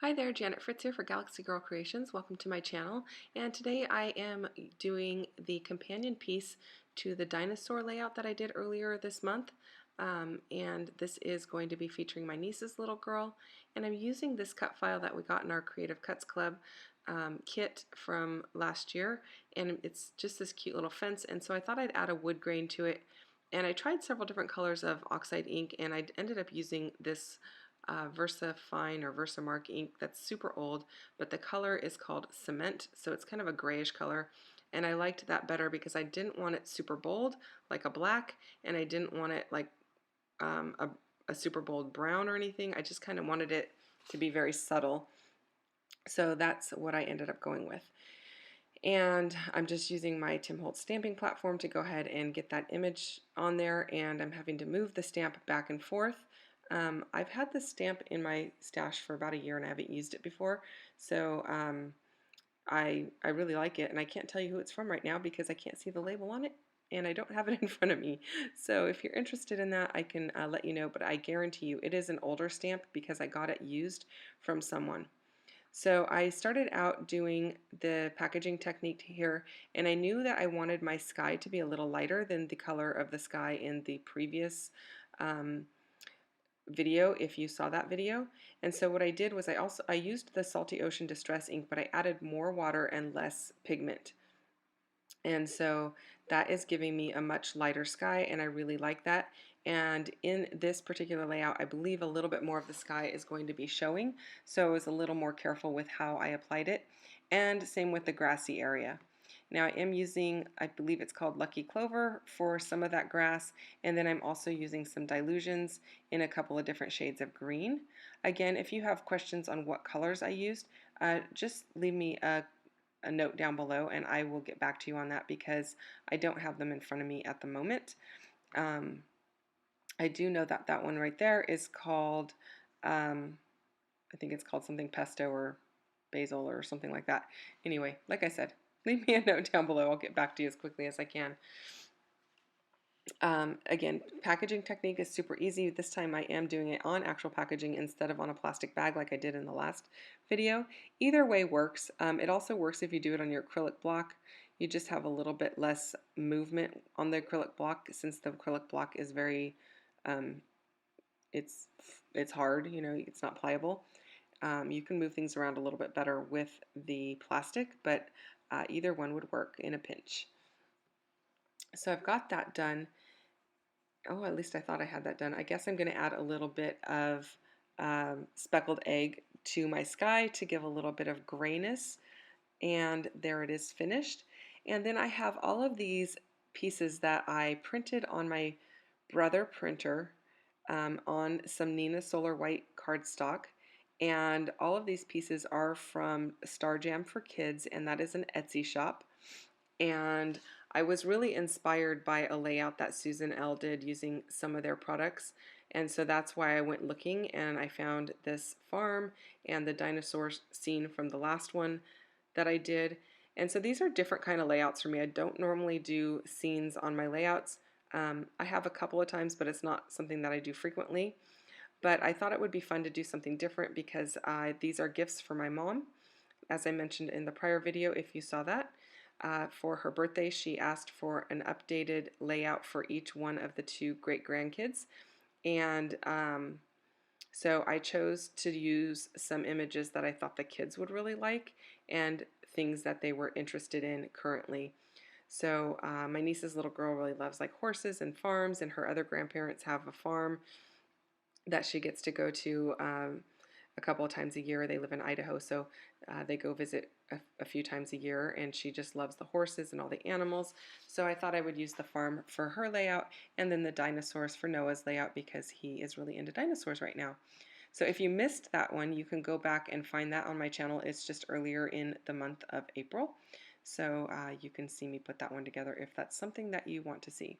Hi there, Janet Fritz here for Galaxy Girl Creations. Welcome to my channel. And today I am doing the companion piece to the dinosaur layout that I did earlier this month. And this is going to be featuring my niece's little girl. And I'm using this cut file that we got in our Creative Cuts Club kit from last year. And it's just this cute little fence. And so I thought I'd add a wood grain to it. And I tried several different colors of oxide ink, and I ended up using this Versa Fine or Versamark ink that's super old, but the color is called Cement, so it's kind of a grayish color, and I liked that better because I didn't want it super bold like a black, and I didn't want it like a super bold brown or anything. I just kind of wanted it to be very subtle, so that's what I ended up going with. And I'm just using my Tim Holtz stamping platform to go ahead and get that image on there, and I'm having to move the stamp back and forth. I've had this stamp in my stash for about a year and I haven't used it before, so I really like it, and I can't tell you who it's from right now because I can't see the label on it and I don't have it in front of me. So if you're interested in that, I can let you know, but I guarantee you it is an older stamp because I got it used from someone. So I started out doing the packaging technique here, and I knew that I wanted my sky to be a little lighter than the color of the sky in the previous video, if you saw that video. And so what I did was I used the Salty Ocean Distress ink, but I added more water and less pigment. And so that is giving me a much lighter sky, and I really like that. And in this particular layout, I believe a little bit more of the sky is going to be showing, so I was a little more careful with how I applied it. And same with the grassy area. Now I am using, I believe it's called Lucky Clover for some of that grass, and then I'm also using some dilutions in a couple of different shades of green. Again, if you have questions on what colors I used, just leave me a note down below and I will get back to you on that because I don't have them in front of me at the moment. I do know that that one right there is called, I think it's called something pesto or basil or something like that. Anyway, like I said, leave me a note down below. I'll get back to you as quickly as I can. Again, packaging technique is super easy. This time I am doing it on actual packaging instead of on a plastic bag like I did in the last video. Either way works. It also works if you do it on your acrylic block. You just have a little bit less movement on the acrylic block since the acrylic block is very, it's hard, you know, it's not pliable. You can move things around a little bit better with the plastic, but either one would work in a pinch. So I've got that done. Oh, at least I thought I had that done. I guess I'm going to add a little bit of speckled egg to my sky to give a little bit of grayness. And there it is finished. And then I have all of these pieces that I printed on my Brother printer on some Nina Solar White cardstock. And all of these pieces are from Star Jam for Kids, and that is an Etsy shop. And I was really inspired by a layout that Susan L. did using some of their products, and so that's why I went looking and I found this farm and the dinosaur scene from the last one that I did. And so these are different kind of layouts for me. I don't normally do scenes on my layouts. I have a couple of times, but it's not something that I do frequently. But I thought it would be fun to do something different because these are gifts for my mom, as I mentioned in the prior video if you saw that. For her birthday, she asked for an updated layout for each one of the two great-grandkids. And so I chose to use some images that I thought the kids would really like and things that they were interested in currently. So my niece's little girl really loves like horses and farms, and her other grandparents have a farm that she gets to go to a couple of times a year. They live in Idaho, so they go visit a few times a year, and she just loves the horses and all the animals. So I thought I would use the farm for her layout and then the dinosaurs for Noah's layout because he is really into dinosaurs right now. So if you missed that one, you can go back and find that on my channel. It's just earlier in the month of April. So you can see me put that one together if that's something that you want to see.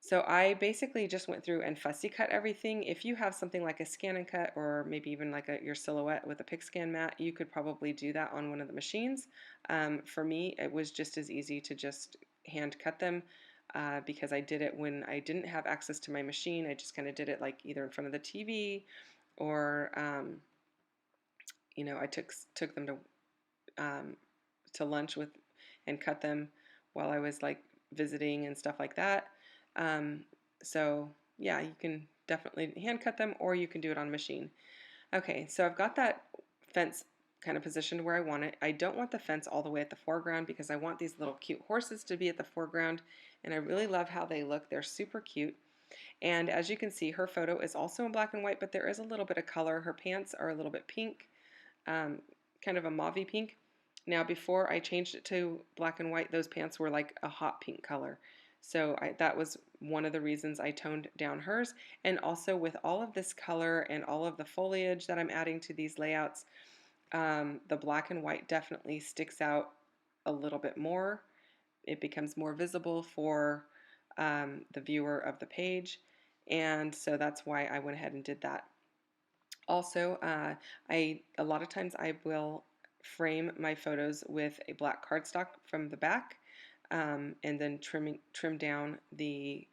So I basically just went through and fussy cut everything. If you have something like a scan and cut or maybe even like your silhouette with a pick scan mat, you could probably do that on one of the machines. For me, it was just as easy to just hand cut them because I did it when I didn't have access to my machine. I just kind of did it like either in front of the TV or I took them to lunch with and cut them while I was like visiting and stuff like that. Um, so yeah, you can definitely hand cut them, or you can do it on a machine. Okay, so I've got that fence kind of positioned where I want it. I don't want the fence all the way at the foreground because I want these little cute horses to be at the foreground, and I really love how they look. They're super cute. And as you can see, her photo is also in black and white, but there is a little bit of color. Her pants are a little bit pink, um, kind of a mauve pink. Now, before I changed it to black and white, those pants were like a hot pink color. So that was one of the reasons I toned down hers. And also with all of this color and all of the foliage that I'm adding to these layouts, the black and white definitely sticks out a little bit more. It becomes more visible for the viewer of the page. And so that's why I went ahead and did that. Also, a lot of times I will frame my photos with a black cardstock from the back, and then trim down the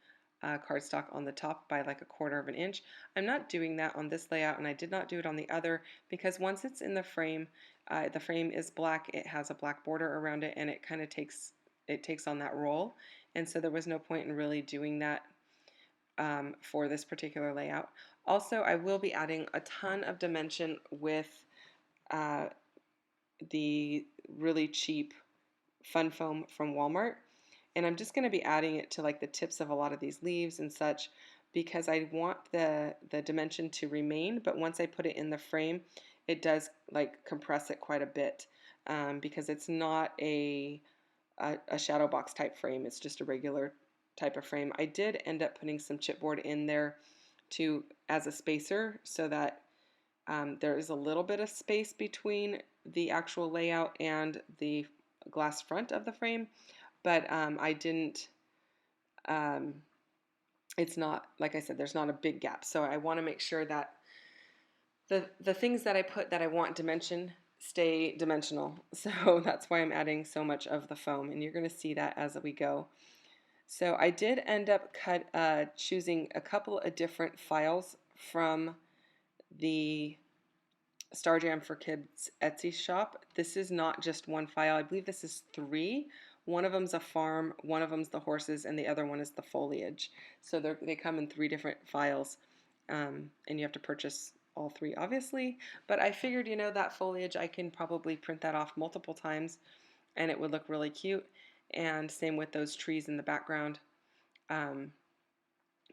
cardstock on the top by like 1/4 of an inch. I'm not doing that on this layout, and I did not do it on the other because once it's in the frame is black. It has a black border around it, and it kind of takes on that role. And so there was no point in really doing that for this particular layout. Also, I will be adding a ton of dimension with uh, the really cheap fun foam from Walmart. And I'm just going to be adding it to like the tips of a lot of these leaves and such because I want the dimension to remain, but once I put it in the frame, it does like compress it quite a bit because it's not a shadow box type frame. It's just a regular type of frame. I did end up putting some chipboard in there as a spacer so that there is a little bit of space between the actual layout and the glass front of the frame, but I didn't. Um, it's not, like I said, there's not a big gap, so I want to make sure that the things that I put that I want dimension stay dimensional. So that's why I'm adding so much of the foam, and you're going to see that as we go. So I did end up choosing a couple of different files from the Star Jam for Kids Etsy shop. This is not just one file. I believe this is 3. One of them's a farm, one of them's the horses, and the other one is the foliage. So they come in 3 different files, and you have to purchase all 3, obviously. But I figured, that foliage, I can probably print that off multiple times, and it would look really cute. And same with those trees in the background. Um,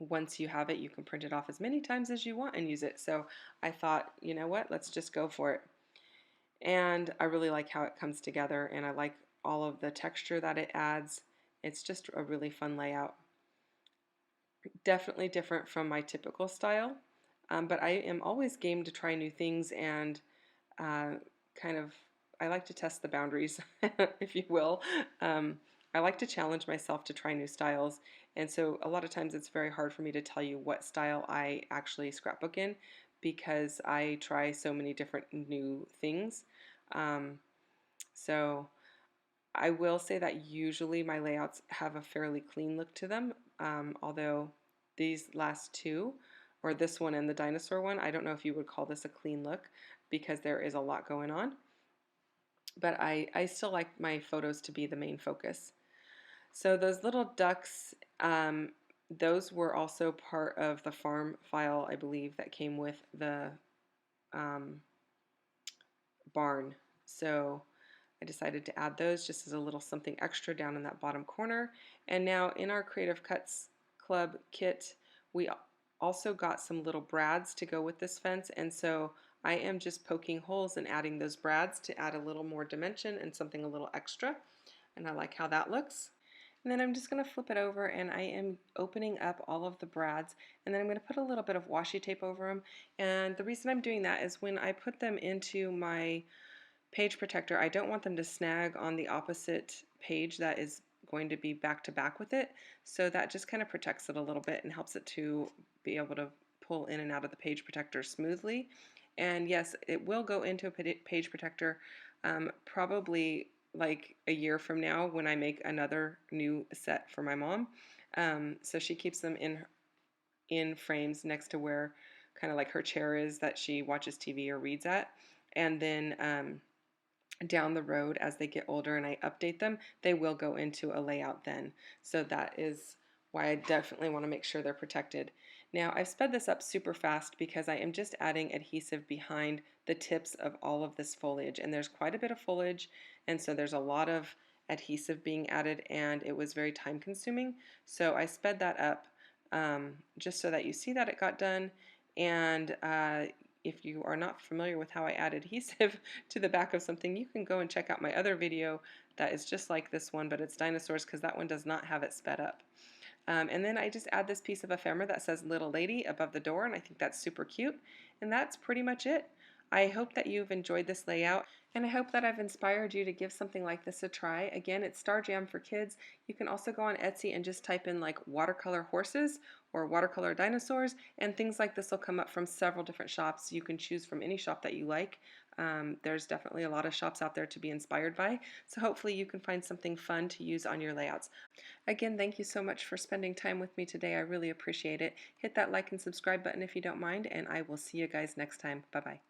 Once you have it, you can print it off as many times as you want and use it. So I thought, you know what, let's just go for it. And I really like how it comes together, and I like all of the texture that it adds. It's just a really fun layout. Definitely different from my typical style, but I am always game to try new things and uh, kind of, I like to test the boundaries, if you will. I like to challenge myself to try new styles, and so a lot of times it's very hard for me to tell you what style I actually scrapbook in because I try so many different new things. Um, so I will say that usually my layouts have a fairly clean look to them, although these last 2, or this one and the dinosaur one, I don't know if you would call this a clean look because there is a lot going on. But I still like my photos to be the main focus. So those little ducks, those were also part of the farm file, I believe, that came with the um, barn. So I decided to add those just as a little something extra down in that bottom corner. And now in our Creative Cuts Club kit, we also got some little brads to go with this fence, and so I am just poking holes and adding those brads to add a little more dimension and something a little extra, and I like how that looks. And then I'm just going to flip it over, and I am opening up all of the brads, and then I'm going to put a little bit of washi tape over them. And the reason I'm doing that is when I put them into my page protector, I don't want them to snag on the opposite page that is going to be back to back with it. So that just kind of protects it a little bit and helps it to be able to pull in and out of the page protector smoothly. And yes, it will go into a page protector probably like a year from now when I make another new set for my mom. So she keeps them in frames next to where kind of like her chair is that she watches TV or reads at. and then down the road as they get older and I update them, they will go into a layout then. So that is why I definitely want to make sure they're protected. Now I've sped this up super fast because I am just adding adhesive behind the tips of all of this foliage, and there's quite a bit of foliage, and so there's a lot of adhesive being added, and it was very time consuming. So I sped that up just so that you see that it got done. And if you are not familiar with how I add adhesive to the back of something, you can go and check out my other video that is just like this one, but it's dinosaurs, because that one does not have it sped up. And then I just add this piece of ephemera that says little lady above the door, and I think that's super cute. And that's pretty much it. I hope that you've enjoyed this layout, and I hope that I've inspired you to give something like this a try. Again, it's Star Jam for kids. You can also go on Etsy and just type in like watercolor horses or watercolor dinosaurs, and things like this will come up from several different shops. You can choose from any shop that you like. There's definitely a lot of shops out there to be inspired by, so hopefully you can find something fun to use on your layouts. Again, thank you so much for spending time with me today. I really appreciate it. Hit that like and subscribe button if you don't mind, and I will see you guys next time. Bye-bye.